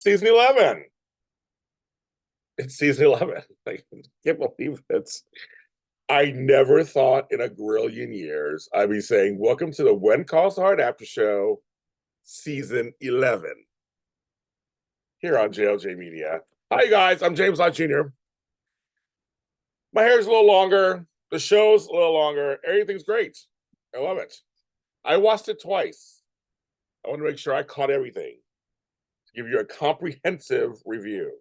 Season 11. It's season 11. I can't believe it's. I never thought in a grillion years I'd be saying, "Welcome to the When Calls Hard After Show, season 11, here on JLJ Media." Hi, guys. I'm James Lott Jr. My hair's a little longer. The show's a little longer. Everything's great. I love it. I watched it twice. I want to make sure I caught everything to give you a comprehensive review.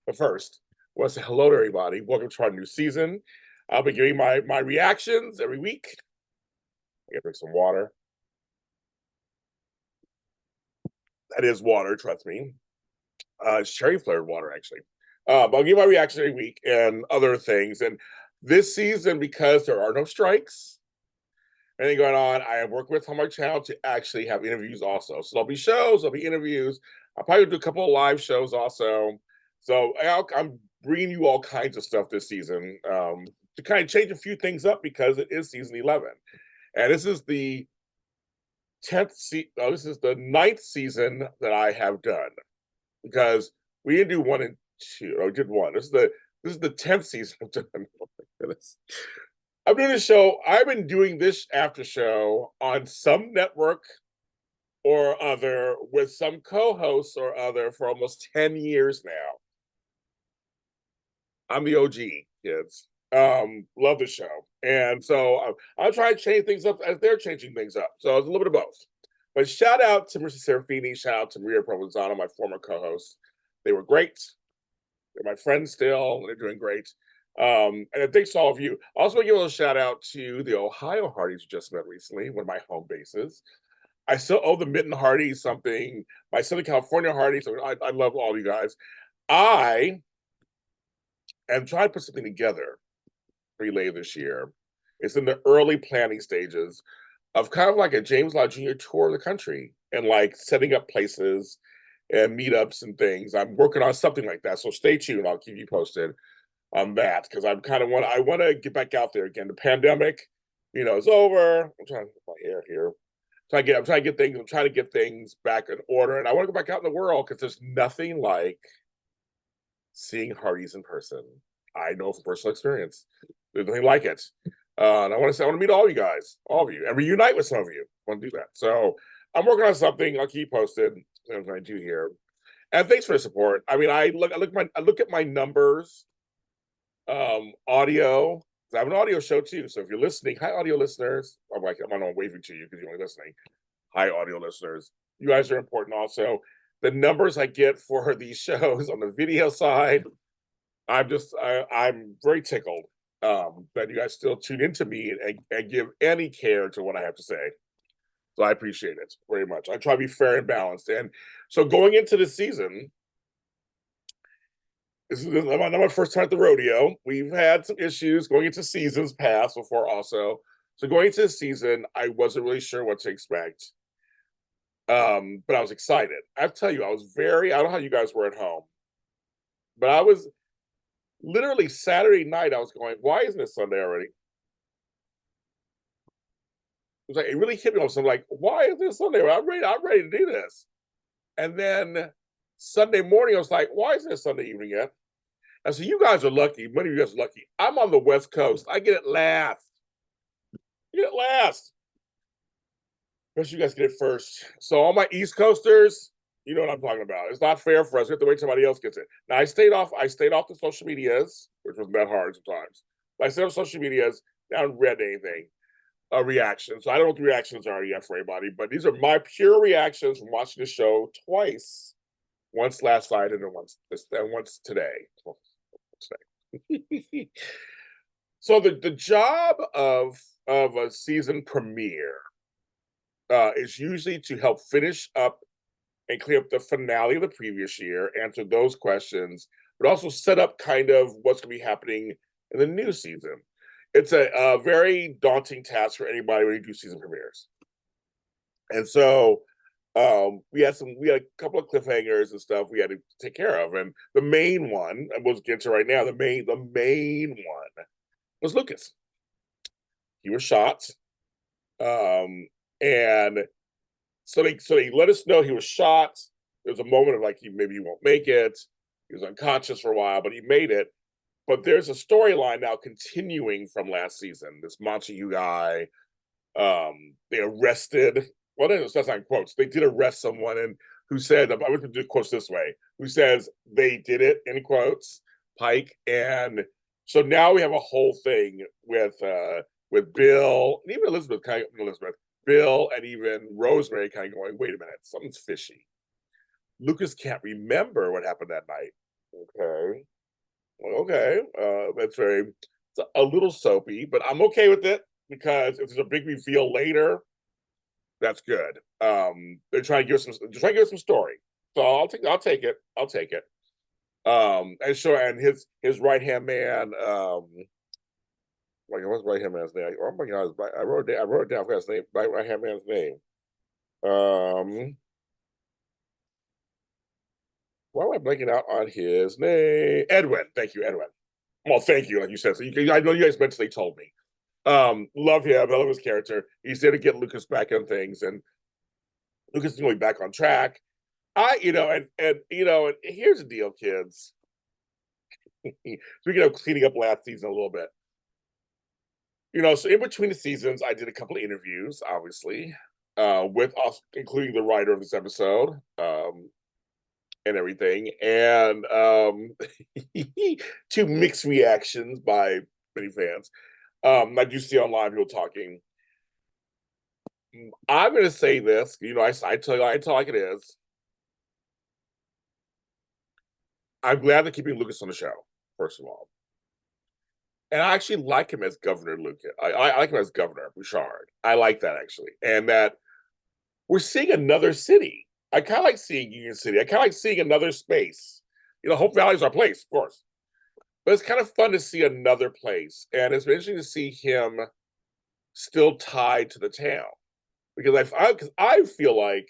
But first, I want to say hello to everybody. Welcome to our new season. I'll be giving my reactions every week. I gotta drink some water. That is water, trust me. It's cherry flavored water, actually. But I'll give my reaction every week and other things. And this season, because there are no strikes, anything going on, I am working with Hallmark Channel to actually have interviews also. So there'll be shows, there'll be interviews. I'll probably do a couple of live shows also. So I'm bringing you all kinds of stuff this season to kind of change a few things up because it is season 11. And this is the 10th this is the 9th season that I have done, because we didn't do 1 and 2. I did 1. This is the 10th season I've done. Oh my goodness. I'm doing this show. I've been doing this after show on some network or other with some co-hosts or other for almost 10 years now. I'm the OG, kids. Love the show. And so I'll try to change things up as they're changing things up. So it's a little bit of both. But shout out to Mr. Serafini, shout out to Maria Provenzano, my former co-host. They were great. They're my friends still. They're doing great. And thanks to all of you. I also want to give a little shout out to the Ohio Hearties we just met recently, one of my home bases. I still owe the Mitten Hearties something. My Southern California Hearties. I love all you guys. I am trying to put something together relay this year. It's in the early planning stages of kind of like a James Lott Jr. tour of the country and like setting up places and meetups and things. I'm working on something like that. So stay tuned. I'll keep you posted on that because I want to get back out there again. The pandemic, is over. I'm trying to get my hair here. I'm trying to get things back in order. And I want to go back out in the world because there's nothing like seeing Hearties in person. I know from personal experience. There's nothing like it. And I want to meet all you guys, all of you, and reunite with some of you. I want to do that. So I'm working on something. I'll keep posted. I'm going to do here. And thanks for the support. I mean, I look at my numbers, audio. I have an audio show too. So if you're listening, hi audio listeners. I'm not waving to you because you're only listening. Hi audio listeners. You guys are important also. The numbers I get for these shows on the video side, I'm very tickled that you guys still tune into me and give any care to what I have to say. So I appreciate it very much. I try to be fair and balanced. And so going into the season, this is not my first time at the rodeo. We've had some issues going into seasons past before also. So going into the season, I wasn't really sure what to expect. But I was excited. I have to tell you, I don't know how you guys were at home, but I was literally Saturday night, I was going, why isn't it Sunday already? It was like, it really hit me on something like, why is it Sunday? I'm ready to do this. And then Sunday morning, I was like, why isn't it Sunday evening yet? And so you guys are lucky. Many of you guys are lucky. I'm on the West Coast. I get it last. You get it last. Because you guys get it first. So all my East Coasters, you know what I'm talking about. It's not fair for us. We have to wait till somebody else gets it. Now I stayed off the social medias, which was that hard sometimes. But I stayed off social medias, I haven't read anything. Reactions. So I don't know what the reactions are yet for anybody, but these are my pure reactions from watching the show twice. Once last night and then once today. So the job of a season premiere is usually to help finish up and clear up the finale of the previous year, answer those questions, but also set up kind of what's going to be happening in the new season. It's a very daunting task for anybody when you do season premieres. And so we had a couple of cliffhangers and stuff we had to take care of. And the main one, and we'll get to right now, the main one was Lucas. He was shot. And so they let us know he was shot. there's a moment of like maybe he won't make it. He was unconscious for a while, but he made it. But there's a storyline now continuing from last season. This Montague guy, they arrested. Well, that's not in quotes. They did arrest someone, and who said, "I would do quotes this way," who says they did it in quotes, Pike, and so now we have a whole thing with Bill and even Elizabeth, Bill, and even Rosemary kind of going, "Wait a minute, something's fishy." Lucas can't remember what happened that night. Okay, okay, that's it's a little soapy, but I'm okay with it because if there's a big reveal later, that's good. They're trying to give us some story, so I'll take it. And sure, and his right hand man, like what's right hand man's name? Oh my god, I wrote it down. I forgot his name. Right hand man's name. Um, why am I blanking out on his name? Edwin. Thank you, Edwin. Well, thank you, like you said. So I know you guys mentally told me. Love him. I love his character. He's there to get Lucas back on things, and Lucas is going back on track. And here's the deal, kids. Speaking of cleaning up last season a little bit, so in between the seasons, I did a couple of interviews, obviously, with us, including the writer of this episode, and everything, and two mixed reactions by many fans. I do see online people talking. I'm going to say this, I tell like it is. I'm glad they're keeping Lucas on the show, first of all. And I actually like him as Governor Lucas. I like him as Governor Bouchard. I like that, actually. And that we're seeing another city. I kind of like seeing Union City. I kind of like seeing another space. Hope Valley is our place, of course. But it's kind of fun to see another place. And it's been interesting to see him still tied to the town. Because I feel like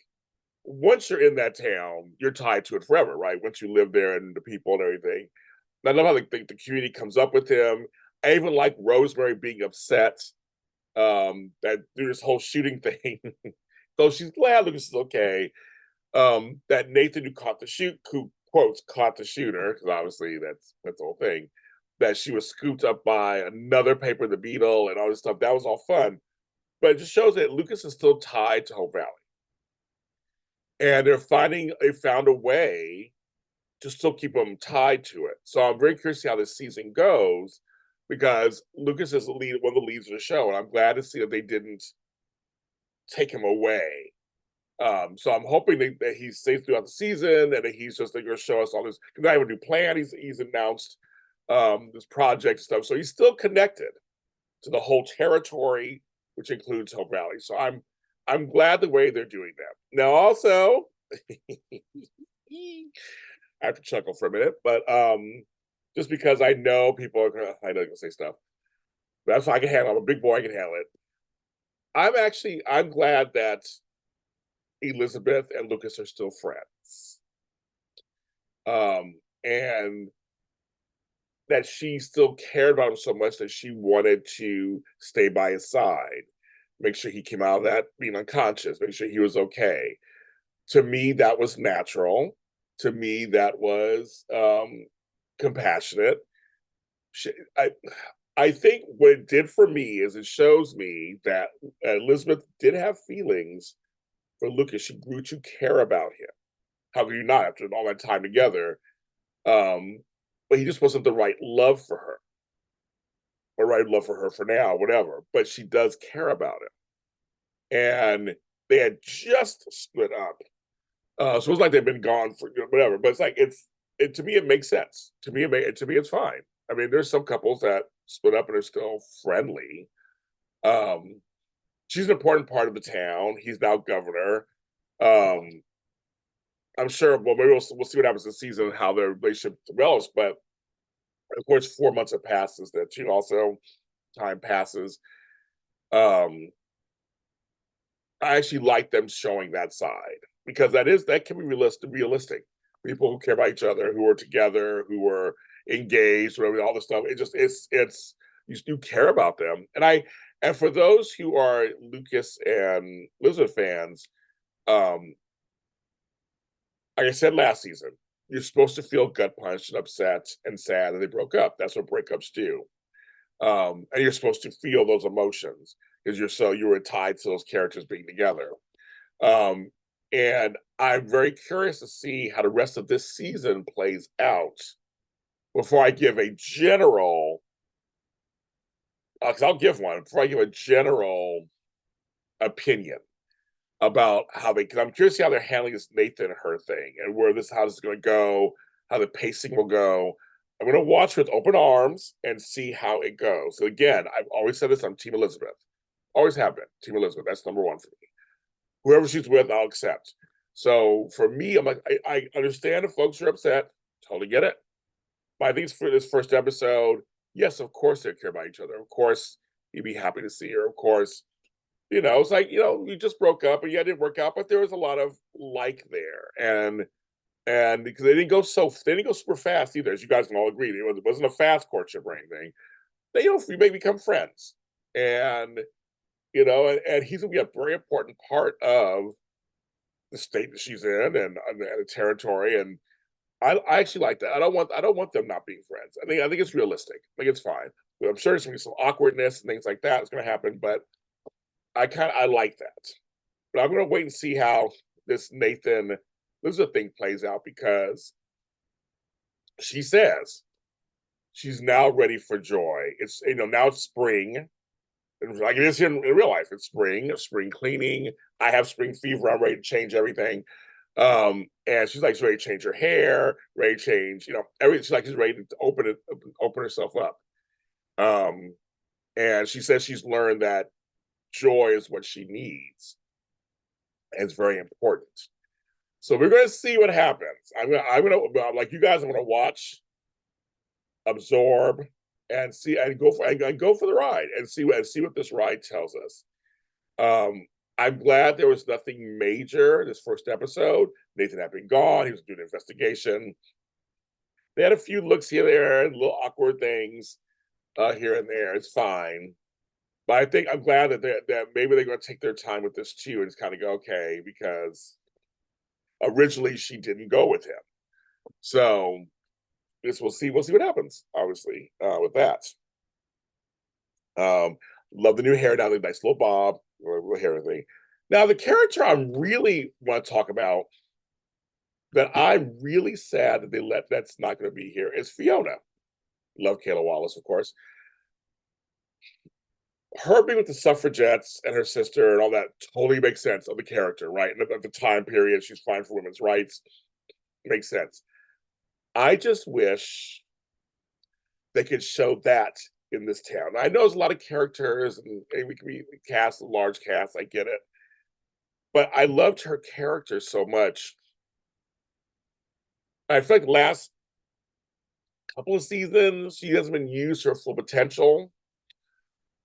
once you're in that town, you're tied to it forever, right? Once you live there and the people and everything. And I love how the community comes up with him. I even like Rosemary being upset that through this whole shooting thing. So she's glad Lucas is okay. That Nathan who quotes caught the shooter, because obviously that's the whole thing. That she was scooped up by another paper, the Beetle, and all this stuff. That was all fun, but it just shows that Lucas is still tied to Hope Valley, and they found a way to still keep him tied to it. So I'm very curious to see how this season goes, because Lucas is one of the leads of the show, and I'm glad to see that they didn't take him away. So I'm hoping that he stays throughout the season, and that he's just going to show us all this. Because I have a new plan. He's announced this project stuff, so he's still connected to the whole territory, which includes Hope Valley. So I'm glad the way they're doing that. Now, also, I have to chuckle for a minute, but just because I know people are gonna say stuff. That's why I can handle it. I'm a big boy, I can handle it. I'm glad that Elizabeth and Lucas are still friends. And that she still cared about him so much that she wanted to stay by his side, make sure he came out of that being unconscious, make sure he was okay. To me, that was natural. To me, that was compassionate. I think what it did for me is it shows me that Elizabeth did have feelings for Lucas. She grew to care about him. How could you not after all that time together? But he just wasn't the right love for her, or right love for her for now, whatever. But she does care about him, and they had just split up. So it's like they've been gone for whatever. But it's like to me it makes sense. To me it's fine. I mean, there's some couples that split up and are still friendly. She's an important part of the town. He's now governor. I'm sure. Well, maybe we'll see what happens this season, how their relationship develops. But of course, 4 months have passed since that too. Also, time passes. I actually like them showing that side, because that can be realistic. People who care about each other, who are together, who are engaged, whatever, all this stuff. It's you care about them, and for those who are Lucas and Elizabeth fans, like I said last season, you're supposed to feel gut punched and upset and sad that they broke up. That's what breakups do. And you're supposed to feel those emotions because you were tied to those characters being together. Um, and I'm very curious to see how the rest of this season plays out before I give a general. Because I'll give one before I give a general opinion about how they. Because I'm curious to see how they're handling this Nathan and her thing and how this is going to go, how the pacing will go. I'm going to watch with open arms and see how it goes. So again, I've always said this: I'm Team Elizabeth. Always have been Team Elizabeth. That's number one for me. Whoever she's with, I'll accept. So for me, I'm like, I understand if folks are upset. Totally get it. But I think for this first episode, yes, of course they care about each other. Of course, you'd be happy to see her. Of course, it's like, you just broke up and yeah, it didn't work out, but there was a lot of like there. And because they didn't go super fast either, as you guys can all agree. It wasn't a fast courtship or anything. We may become friends. And and he's gonna be a very important part of the state that she's in and the territory. And I actually like that. I don't want them not being friends. I think it's realistic. I think it's fine. But I'm sure there's gonna be some awkwardness and things like that. It's gonna happen, but I like that. But I'm gonna wait and see how this Nathan Elizabeth thing plays out because she says she's now ready for joy. It's now it's spring. Like it is here in real life. It's spring cleaning. I have spring fever. I'm ready to change everything. And she's ready to change her hair, ready to change, everything. She's ready to open herself up. And she says she's learned that joy is what she needs. And it's very important. So we're going to see what happens. I'm gonna like you guys. I'm gonna watch, absorb, and see, and go for the ride and see what this ride tells us. I'm glad there was nothing major this first episode. Nathan had been gone. He was doing an investigation. They had a few looks here and there, and little awkward things here and there. It's fine. But I'm glad that maybe they're going to take their time with this too and just kind of go, okay, because originally she didn't go with him. So we'll see what happens, obviously, with that. Love the new hair now, the nice little bob, little hair thing. Now, the character I really want to talk about that I'm really sad that that's not going to be here is Fiona. Love Kayla Wallace, of course. Her being with the suffragettes and her sister and all that totally makes sense of the character, right? And at the time period, she's fighting for women's rights. Makes sense. I just wish they could show that in this town. I know there's a lot of characters and we can be cast a large cast. I get it. But I loved her character so much. I feel like the last couple of seasons, she hasn't been used to her full potential.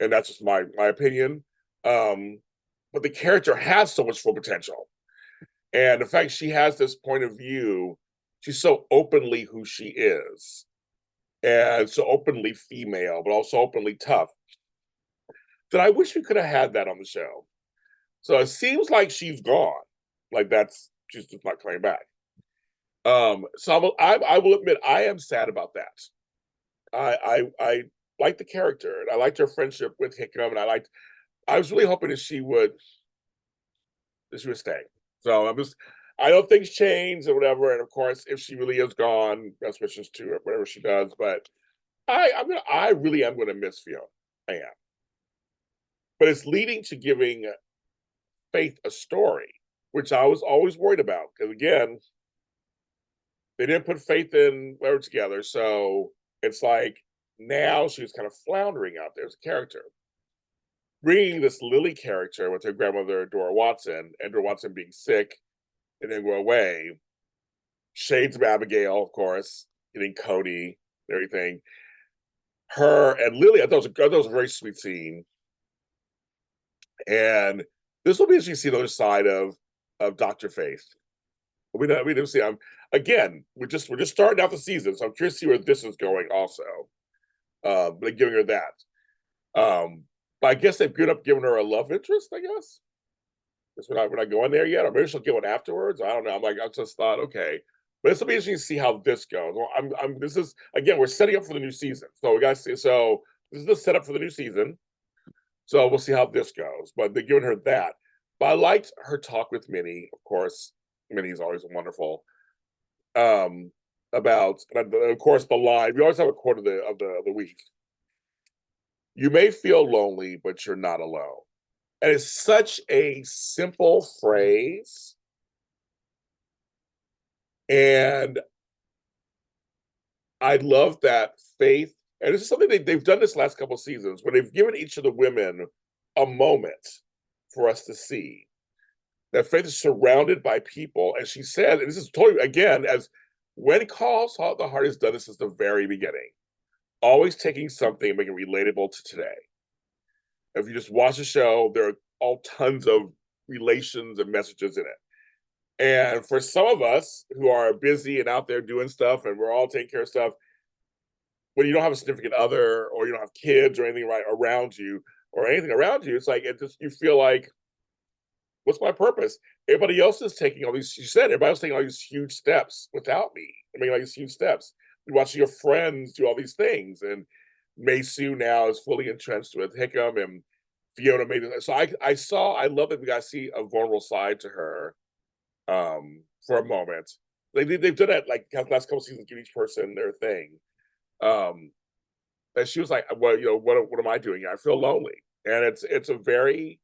And that's just my opinion. But the character has so much full potential. And the fact she has this point of view, she's so openly who she is. And so openly female, but also openly tough. That I wish we could have had that on the show. So it seems like she's gone. Like she's just not coming back. So I will admit I am sad about that. I like the character and I liked her friendship with Hickam, and I was really hoping that she would stay. So I don't think change or whatever. And of course, if she really is gone, best wishes to her, whatever she does. But I really am going to miss Fiona. I am. But it's leading to giving Faith a story, which I was always worried about. Because again, they didn't put Faith in whatever together. So it's like now she's kind of floundering out there as a character. Bringing this Lily character with her grandmother, Dora Watson, and Dora Watson being sick and then go away. Shades of Abigail, of course, getting Cody and everything. Her and Lily, I thought it was a very sweet scene. And this will be as you see the other side of Dr. Faith. We don't see. Again, we're just starting out the season, so I'm curious to see where this is going. Also, but giving her that. But I guess they've given her a love interest. I guess Because we're not going there yet, or maybe she'll get one afterwards. I don't know. I just thought, okay, but it's be interesting to see how this goes. Well, this is again, we're setting up for the new season, so we got to see. So this is the setup for the new season. So we'll see how this goes. But they're giving her that. But I liked her talk with Minnie, of course. Minnie's always wonderful. About, and of course, the line. We always have a quote of the week. You may feel lonely, but you're not alone. And it's such a simple phrase. And I love that Faith, and this is something they've done this last couple of seasons, where they've given each of the women a moment for us to see. That Faith is surrounded by people, and she said, and this is totally, again, as when calls the Heart has done this since the very beginning, always taking something and making it relatable to today. If you just watch the show, there are all tons of relations and messages in it. And for some of us who are busy and out there doing stuff, and we're all taking care of stuff, when you don't have a significant other, or you don't have kids or anything right around you, or anything around you, it's like you feel like, what's my purpose? Everybody else is taking all these. You said everybody else taking all these huge steps without me. I mean, like these huge steps. You're watching your friends do all these things, and Maysu now is fully entrenched with Hickam, and Fiona made it. So I love that we got to see a vulnerable side to her, for a moment. They've done that like the last couple seasons, give each person their thing. And she was like, well, what am I doing? I feel lonely. And it's a very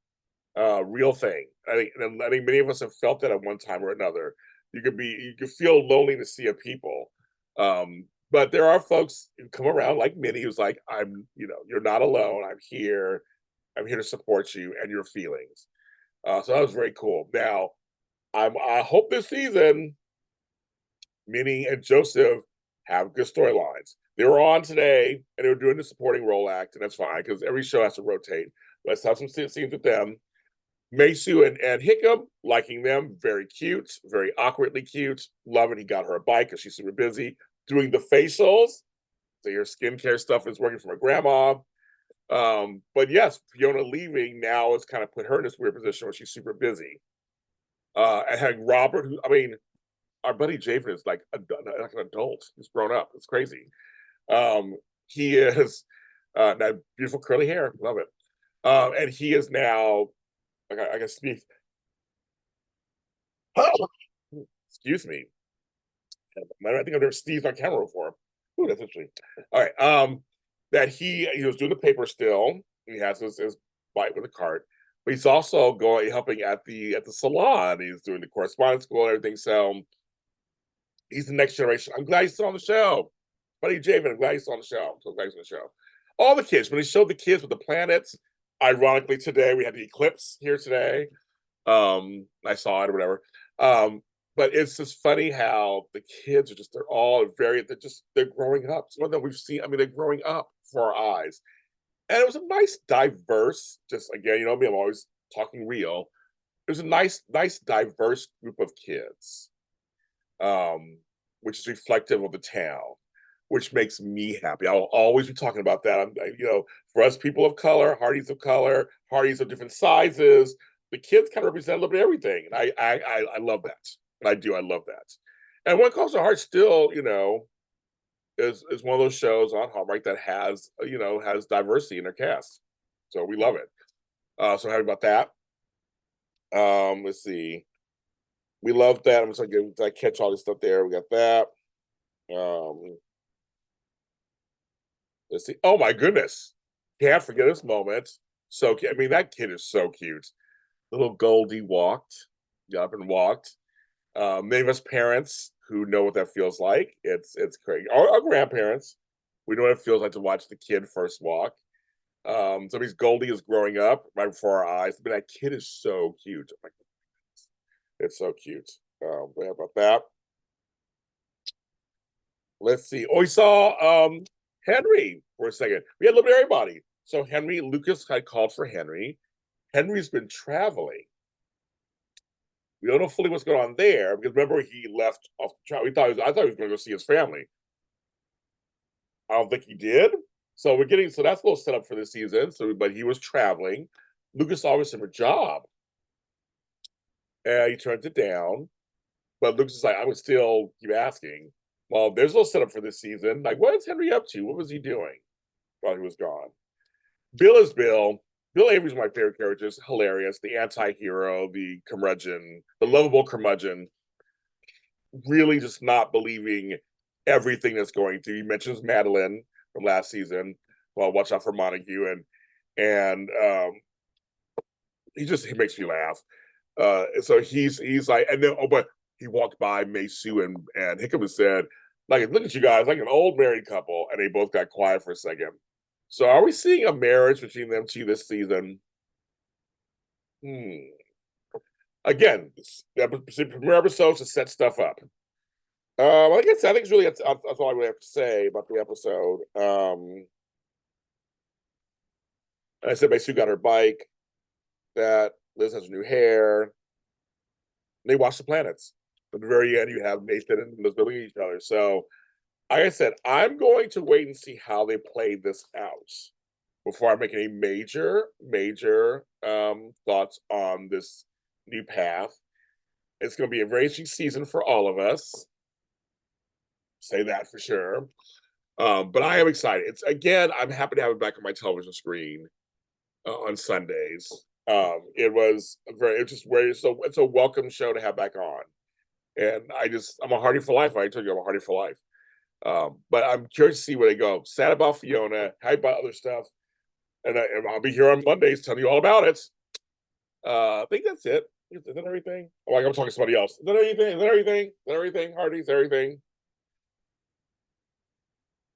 real thing. I think many of us have felt that at one time or another. You could feel lonely to see a people. But there are folks who come around like Minnie, who's like, you're not alone. I'm here to support you and your feelings. So that was very cool. Now, I hope this season, Minnie and Joseph have good storylines. They were on today, and they were doing the supporting role act, and that's fine because every show has to rotate. Let's have some scenes with them. Maysu and Hickam, liking them, very cute, very awkwardly cute. Loving he got her a bike because she's super busy doing the facials. So your skincare stuff is working for my grandma. But yes, Fiona leaving now has kind of put her in this weird position where she's super busy. And having Robert, who, I mean, our buddy Javen is like an adult. He's grown up. It's crazy. He is that beautiful curly hair. Love it. And he is now, I guess, speak. Excuse me. I think I've never sneezed on camera before. Ooh, that's interesting. All right. That he was doing the paper still. He has his bite with a cart, but he's also helping at the salon. He's doing the correspondence school and everything. So he's the next generation. I'm glad he's still on the show. Buddy Javen, I'm glad he's on the show. So glad he's on the show. All the kids, when he showed the kids with the planets, ironically today we had the eclipse here today. I saw it or whatever. But it's just funny how the kids are they're growing up. Some of them we've seen, I mean, they're growing up for our eyes. And it was a nice, diverse, just again, you know me, I'm always talking real. It was a nice, diverse group of kids, which is reflective of the town, which makes me happy. I'll always be talking about that. For us people of color, Hearties of different sizes, the kids kind of represent a little bit of everything. And I love that. And I love that. And When It Comes to Heart still, is one of those shows on Hallmark that has diversity in their cast. So we love it. So happy about that. Let's see. We love that. I'm just gonna catch all this stuff there. We got that. Let's see. Oh my goodness. Can't forget this moment. So I mean, that kid is so cute. Little Goldie got up and walked. Many of us parents who know what that feels like. It's crazy. Our grandparents, we know what it feels like to watch the kid first walk. Somebody's Goldie is growing up right before our eyes. But that kid is so cute. Oh my goodness. It's so cute. How about that? Let's see. Oh, we saw Henry for a second. We had a little bit of everybody. So Lucas had called for Henry. Henry's been traveling. We don't know fully what's going on there because remember he left off the travel. I thought he was going to go see his family. I don't think he did. So that's a little setup for this season. But he was traveling. Lucas always had a job. and he turns it down. But Luke's is like, I would still keep asking. Well, there's no setup for this season. Like, what is Henry up to? What was he doing while he was gone? Bill is Bill. Bill Avery's my favorite character. Just hilarious. The anti-hero, the curmudgeon, the lovable curmudgeon. Really just not believing everything that's going through. He mentions Madeline from last season. Well, watch out for Montague, and he makes me laugh. So he's like, and then but he walked by Maysu and Hickam and said, like, look at you guys, like an old married couple, and they both got quiet for a second. So are we seeing a marriage between them two this season? Again, the premiere episodes to set stuff up. I guess I think it's really that's all I really have to say about the episode. I said Maysu got her bike. That Liz has new hair. They watch the planets. At the very end, you have Nathan and Liz building each other. So, like I said, I'm going to wait and see how they play this out before I make any major thoughts on this new path. It's going to be a very interesting season for all of us. Say that for sure. But I am excited. It's again, I'm happy to have it back on my television screen on Sundays. It's a welcome show to have back on. And I'm a Hardy for life. I told you I'm a Hardy for life. But I'm curious to see where they go. Sad about Fiona, hype about other stuff. And I'll be here on Mondays telling you all about it. I think that's it. Is that everything? Oh, like I'm talking to somebody else. Is that everything? Is that everything? Is that everything? Hardy's everything.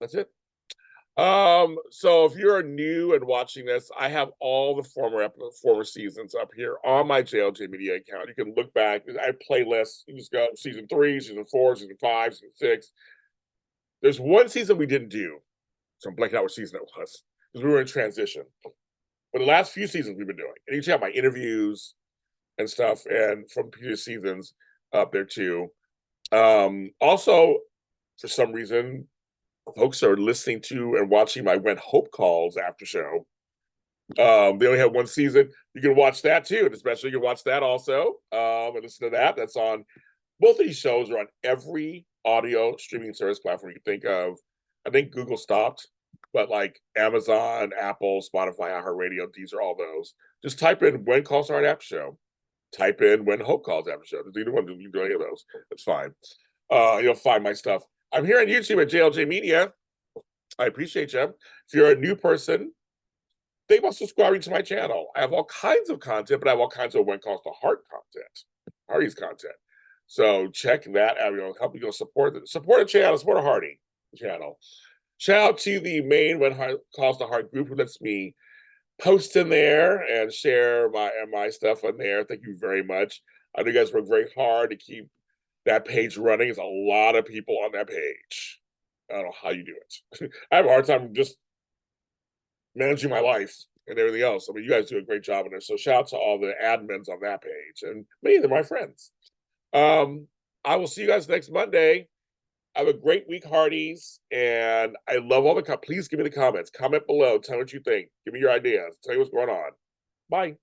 That's it. So if you're new and watching this, I have all the former seasons up here on my JLJ Media account. You can look back. I have playlists. You just go season 3, season 4, season 5, season 6. There's one season we didn't do, so I'm blanking out what season it was because we were in transition. But the last few seasons we've been doing, and you can have my interviews and stuff, and from previous seasons up there too. Also, for some reason, folks are listening to and watching my When Hope Calls after show. They only have one season. You can watch that too, and especially you can watch that also and listen to that. That's on both of these shows are on every audio streaming service platform you can think of. I think Google stopped, but like Amazon, Apple, Spotify, iHeartRadio, these are all those. Just type in When Calls Start After Show. Type in When Hope Calls After Show. Either one, you can do any of those. That's fine. You'll find my stuff. I'm here on YouTube at JLJ Media. I appreciate you. If you're a new person, think about subscribing to my channel. I have all kinds of content, but I have all kinds of When Calls to Heart content, Hardy's content. So check that out. Help you support the channel, support a Hardy channel. Shout out to the main When Calls to Heart group who lets me post in there and share my stuff on there. Thank you very much. I know you guys work very hard to keep that page running. There's a lot of people on that page. I don't know how you do it. I have a hard time just managing my life and everything else. I mean, you guys do a great job in there. So shout out to all the admins on that page. And many of them are my friends. I will see you guys next Monday. Have a great week, Hardies. And I love all the please give me the comments. Comment below. Tell me what you think. Give me your ideas. Tell me what's going on. Bye.